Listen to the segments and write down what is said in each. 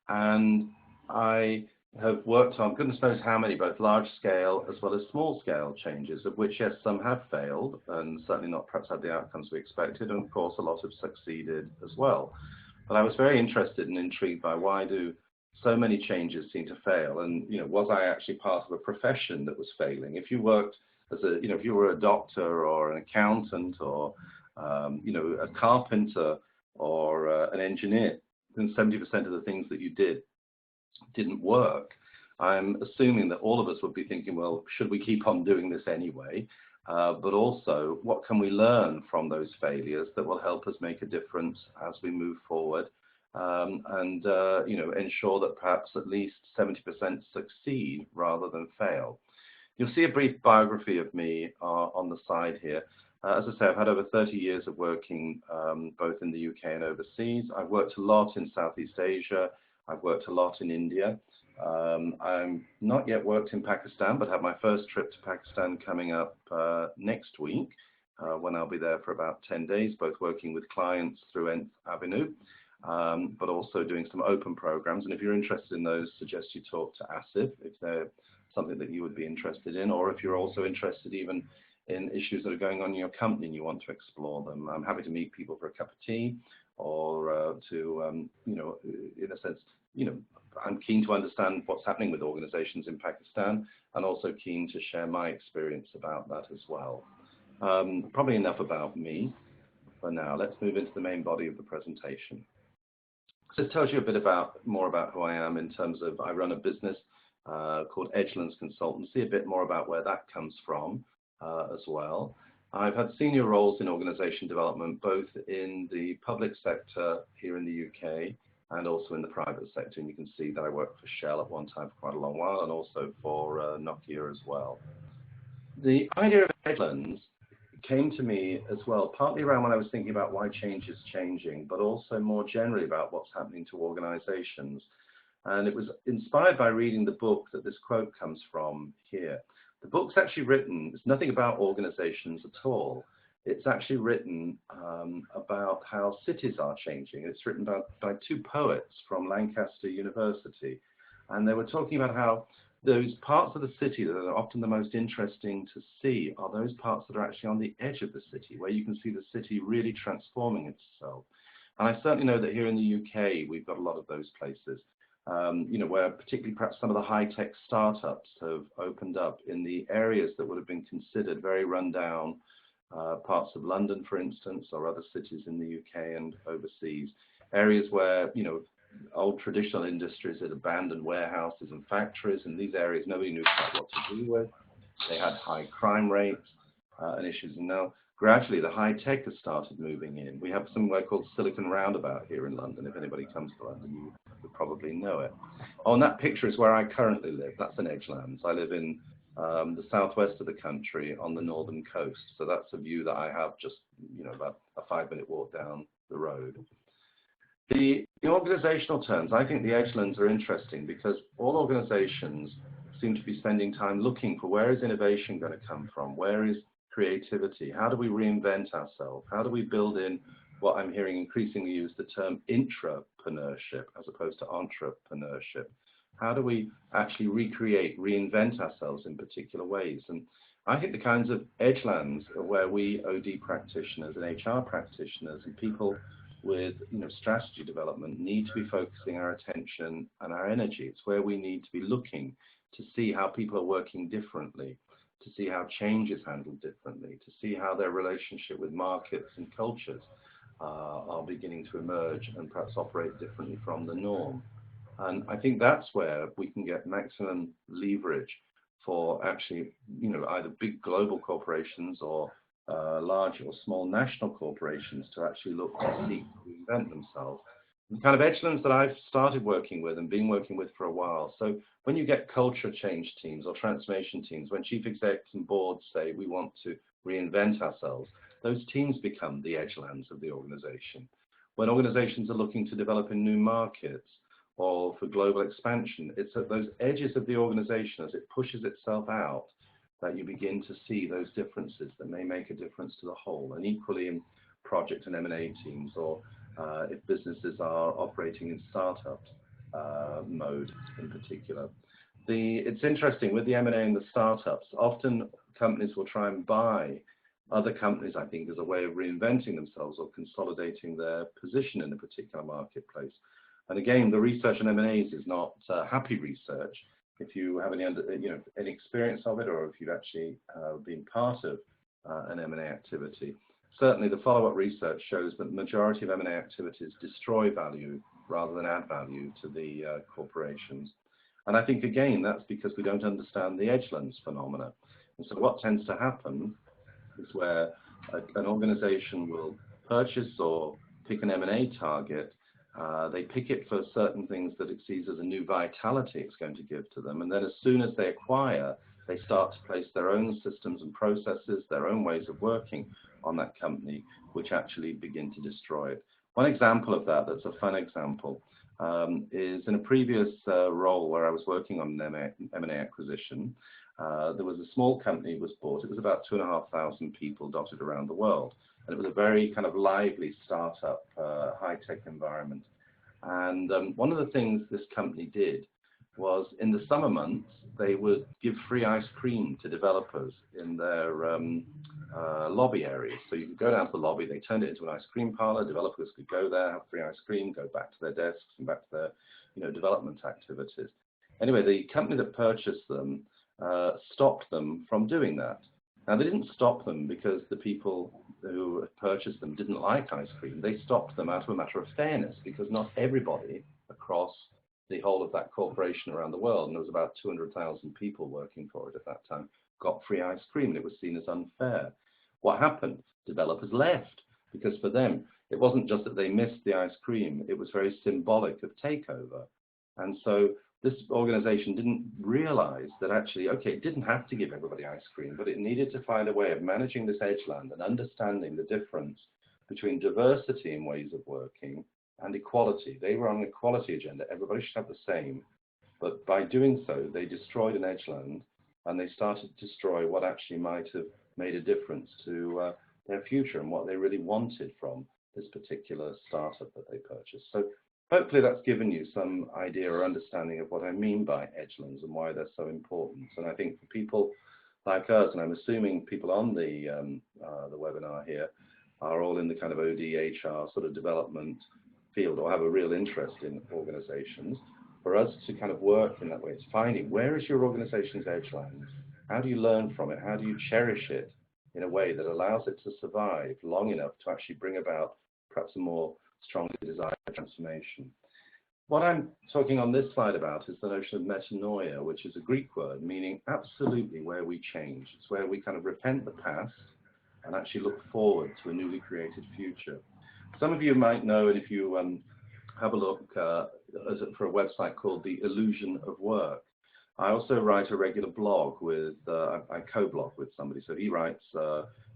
And I have worked on goodness knows how many, both large scale as well as small scale changes, of which, yes, some have failed and certainly not perhaps had the outcomes we expected. And of course, a lot have succeeded as well. But I was very interested and intrigued by why do so many changes seem to fail? And, was I actually part of a profession that was failing? If you worked as a, if you were a doctor or an accountant or, a carpenter or an engineer, then 70% of the things that you didn't work. I'm assuming that all of us would be thinking, well, should we keep on doing this anyway? But also, what can we learn from those failures that will help us make a difference as we move forward, and ensure that perhaps at least 70% succeed rather than fail. You'll see a brief biography of me on the side here. As I say, I've had over 30 years of working both in the UK and overseas. I've worked a lot in Southeast Asia. I've worked a lot in India. I'm not yet worked in Pakistan, but have my first trip to Pakistan coming up next week, when I'll be there for about 10 days, both working with clients through Nth Avenue, but also doing some open programs. And if you're interested in those, suggest you talk to Asif if they're something that you would be interested in, or if you're also interested even in issues that are going on in your company and you want to explore them. I'm happy to meet people for a cup of tea, or in a sense, I'm keen to understand what's happening with organizations in Pakistan, and also keen to share my experience about that as well. Probably enough about me for now. Let's move into the main body of the presentation. So this tells you a bit more about who I am in terms of I run a business called Edgelands Consultancy, a bit more about where that comes from as well. I've had senior roles in organization development, both in the public sector here in the UK and also in the private sector. And you can see that I worked for Shell at one time for quite a long while, and also for Nokia as well. The idea of Edgelands came to me as well, partly around when I was thinking about why change is changing, but also more generally about what's happening to organizations. And it was inspired by reading the book that this quote comes from here. The book's actually written, it's nothing about organizations at all. It's actually written about how cities are changing. It's written by two poets from Lancaster University. And they were talking about how those parts of the city that are often the most interesting to see are those parts that are actually on the edge of the city, where you can see the city really transforming itself. And I certainly know that here in the UK, we've got a lot of those places. Where particularly perhaps some of the high-tech startups have opened up in the areas that would have been considered very run-down parts of London, for instance, or other cities in the UK and overseas. Areas where, old traditional industries had abandoned warehouses and factories. In these areas, nobody knew quite what to do with. They had high crime rates and issues. And now, gradually, the high-tech has started moving in. We have somewhere called Silicon Roundabout here in London. If anybody comes to London, you would probably know it. On that picture is where I currently live. That's in Edgelands. I live in the southwest of the country on the northern coast. So that's a view that I have just, about a 5-minute walk down the road. In organizational terms, I think the Edgelands are interesting because all organizations seem to be spending time looking for where is innovation going to come from? Where is creativity? How do we reinvent ourselves? How do we build in what I'm hearing increasingly use the term intrapreneurship as opposed to entrepreneurship? How do we actually recreate, reinvent ourselves in particular ways? And I think the kinds of Edgelands are where we OD practitioners and HR practitioners and people with strategy development need to be focusing our attention and our energy. It's where we need to be looking to see how people are working differently, to see how change is handled differently, to see how their relationship with markets and cultures are beginning to emerge and perhaps operate differently from the norm. And I think that's where we can get maximum leverage for actually, either big global corporations or large or small national corporations to actually look to seek to reinvent themselves. The kind of Edgelands that I've started working with and been working with for a while. So when you get culture change teams or transformation teams, when chief execs and boards say we want to reinvent ourselves, those teams become the Edgelands of the organization. When organizations are looking to develop in new markets or for global expansion, it's at those edges of the organization as it pushes itself out that you begin to see those differences that may make a difference to the whole. And equally in project and M&A teams, or if businesses are operating in startups, mode in particular. It's interesting with the M&A and the startups, often companies will try and buy other companies, I think, as a way of reinventing themselves or consolidating their position in a particular marketplace. And again, the research on M&As is not happy research. If you have any experience of it, or if you've actually been part of an M&A activity, certainly the follow-up research shows that the majority of M&A activities destroy value rather than add value to the corporations. And I think, again, that's because we don't understand the edge lens phenomena. And so what tends to happen is where an organization will purchase or pick an M&A target, they pick it for certain things that it sees as a new vitality it's going to give to them. And then as soon as they acquire, they start to place their own systems and processes, their own ways of working on that company, which actually begin to destroy it. One example of that, that's a fun example, is in a previous role where I was working on an M&A acquisition. There was a small company that was bought. It was about 2,500 people dotted around the world. And it was a very kind of lively startup, high-tech environment. And one of the things this company did was in the summer months, they would give free ice cream to developers in their lobby areas. So you could go down to the lobby, they turned it into an ice cream parlor, developers could go there, have free ice cream, go back to their desks and back to their development activities. Anyway, the company that purchased them stopped them from doing that. Now, they didn't stop them because the people who purchased them didn't like ice cream. They stopped them out of a matter of fairness, because not everybody across the whole of that corporation around the world, and there was about 200,000 people working for it at that time, got free ice cream, and it was seen as unfair. What happened? Developers left, because for them, it wasn't just that they missed the ice cream, it was very symbolic of takeover. And so this organization didn't realize that actually, okay, it didn't have to give everybody ice cream, but it needed to find a way of managing this edgeland and understanding the difference between diversity in ways of working and equality. They were on an equality agenda. Everybody should have the same. But by doing so, they destroyed an edgeland, and they started to destroy what actually might have made a difference to their future and what they really wanted from this particular startup that they purchased. So hopefully that's given you some idea or understanding of what I mean by edgelands and why they're so important. And I think for people like us, and I'm assuming people on the webinar here are all in the kind of OD, HR sort of development field or have a real interest in organizations, for us to kind of work in that way, it's finding where is your organization's edgeland? How do you learn from it? How do you cherish it in a way that allows it to survive long enough to actually bring about perhaps a more strongly desired transformation? What I'm talking on this slide about is the notion of metanoia, which is a Greek word meaning absolutely where we change. It's where we kind of repent the past and actually look forward to a newly created future. Some of you might know, and if you have a look for a website called The Illusion of Work. I also write a regular blog with, I co-blog with somebody, so he writes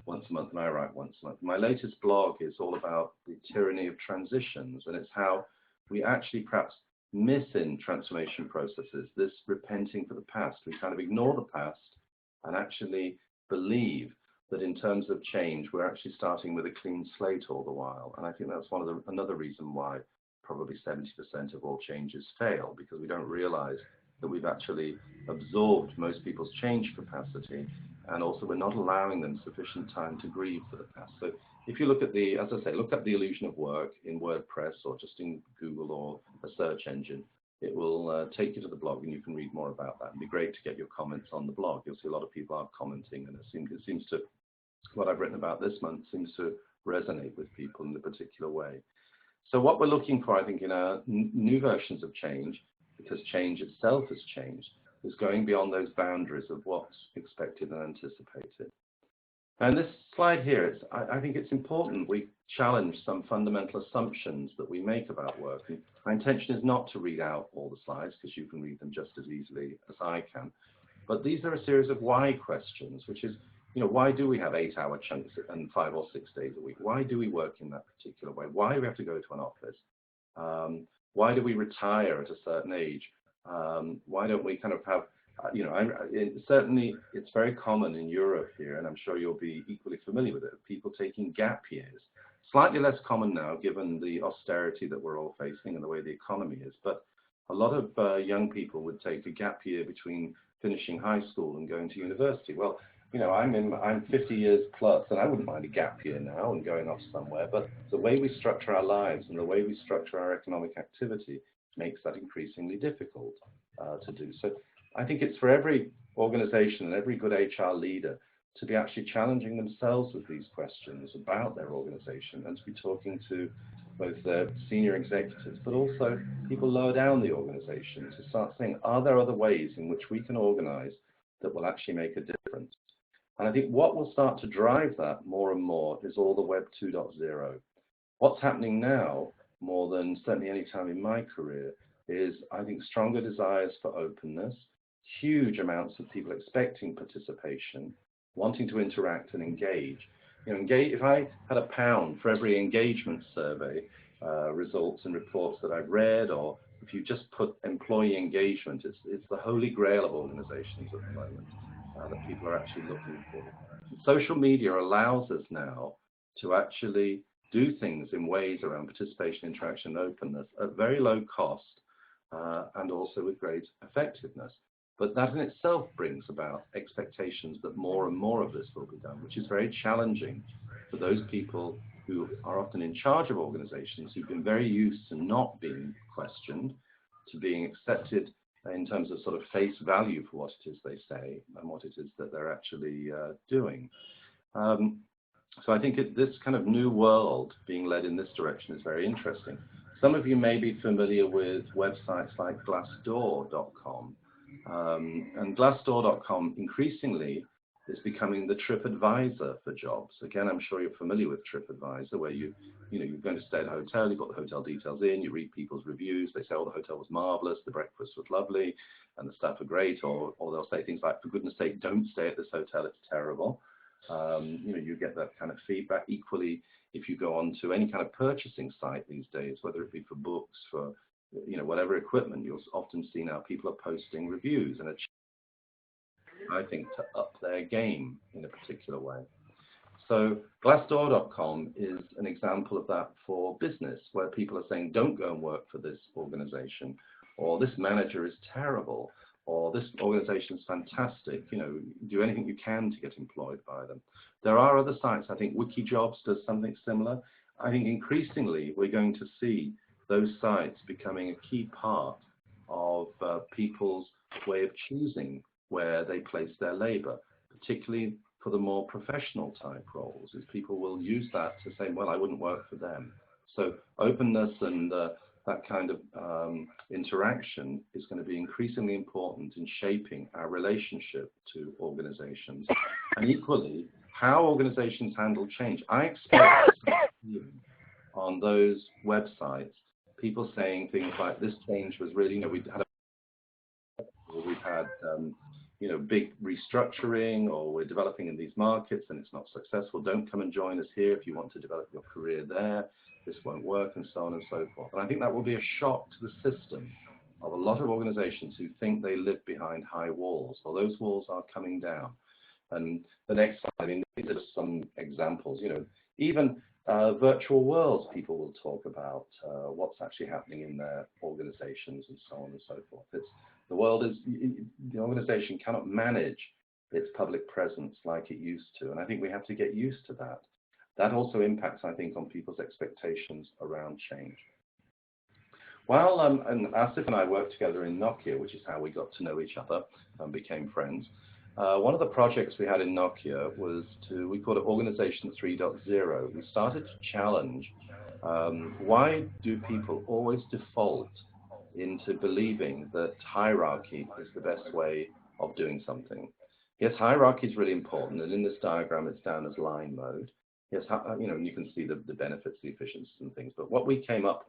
once a month and I write once a month. My latest blog is all about the tyranny of transitions, and it's how we actually perhaps miss in transformation processes, this repenting for the past. We kind of ignore the past and actually believe that in terms of change, we're actually starting with a clean slate all the while. And I think that's another reason why probably 70% of all changes fail, because we don't realize that we've actually absorbed most people's change capacity, and also we're not allowing them sufficient time to grieve for the past. So if you look at as I say, look up The Illusion of Work in WordPress or just in Google or a search engine, it will take you to the blog and you can read more about that. It'd be great to get your comments on the blog. You'll see a lot of people are commenting, and it seems to, what I've written about this month seems to resonate with people in a particular way. So what we're looking for, I think, in our new versions of change, because change itself has changed, is going beyond those boundaries of what's expected and anticipated. And this slide here, I think it's important we challenge some fundamental assumptions that we make about work. And my intention is not to read out all the slides, because you can read them just as easily as I can. But these are a series of why questions, which is, why do we have 8-hour chunks and 5 or 6 days a week? Why do we work in that particular way? Why do we have to go to an office? Why do we retire at a certain age? Why don't we kind of have, certainly it's very common in Europe here, and I'm sure you'll be equally familiar with it, people taking gap years. Slightly less common now, given the austerity that we're all facing and the way the economy is. But a lot of young people would take a gap year between finishing high school and going to university. Well, I'm 50 years plus, and I wouldn't mind a gap year now and going off somewhere. But the way we structure our lives and the way we structure our economic activity makes that increasingly difficult to do. So I think it's for every organization and every good HR leader to be actually challenging themselves with these questions about their organization and to be talking to both their senior executives, but also people lower down the organization to start saying, are there other ways in which we can organize that will actually make a difference? And I think what will start to drive that more and more is all the Web 2.0. What's happening now, more than certainly any time in my career, is I think stronger desires for openness, huge amounts of people expecting participation, wanting to interact and engage. If I had £1 for every engagement survey results and reports that I've read, or if you just put employee engagement, it's the holy grail of organizations at the moment that people are actually looking for. And social media allows us now to actually do things in ways around participation, interaction, and openness at very low cost and also with great effectiveness. But that in itself brings about expectations that more and more of this will be done, which is very challenging for those people who are often in charge of organizations who've been very used to not being questioned, to being accepted in terms of sort of face value for what it is they say and what it is that they're actually doing. So I think this kind of new world being led in this direction is very interesting. Some of you may be familiar with websites like Glassdoor.com. And Glassdoor.com increasingly is becoming the TripAdvisor for jobs. Again, I'm sure you're familiar with TripAdvisor, where you're going to stay at a hotel, you put the hotel details in, you read people's reviews, they say, oh, the hotel was marvelous, the breakfast was lovely, and the staff are great, or they'll say things like, for goodness sake, don't stay at this hotel, it's terrible. You get that kind of feedback. Equally, if you go on to any kind of purchasing site these days, whether it be for books, for whatever equipment, you'll often see now people are posting reviews, and I think to up their game in a particular way. So Glassdoor.com is an example of that for business, where people are saying, don't go and work for this organization, or this manager is terrible, or this organization is fantastic, do anything you can to get employed by them. There are other sites. I think Wikijobs does something similar. I think increasingly we're going to see those sites becoming a key part of people's way of choosing where they place their labor, particularly for the more professional type roles, is people will use that to say, well, I wouldn't work for them. So openness and that kind of interaction is going to be increasingly important in shaping our relationship to organizations. And equally, how organizations handle change. I expect on those websites people saying things like, this change was really, we've had big restructuring, or we're developing in these markets and it's not successful. Don't come and join us here if you want to develop your career there. This won't work, and so on and so forth. And I think that will be a shock to the system of a lot of organizations who think they live behind high walls. Well, those walls are coming down. And the next slide, I mean, these are some examples, even virtual worlds, people will talk about what's actually happening in their organizations and so on and so forth. The organization cannot manage its public presence like it used to. And I think we have to get used to that. That also impacts, I think, on people's expectations around change. While and Asif and I worked together in Nokia, which is how we got to know each other and became friends, one of the projects we had in Nokia was we called it Organization 3.0. We started to challenge why do people always default into believing that hierarchy is the best way of doing something. Yes, hierarchy is really important, and in this diagram it's down as line mode. Yes, you can see the benefits, the efficiencies and things, but what we came up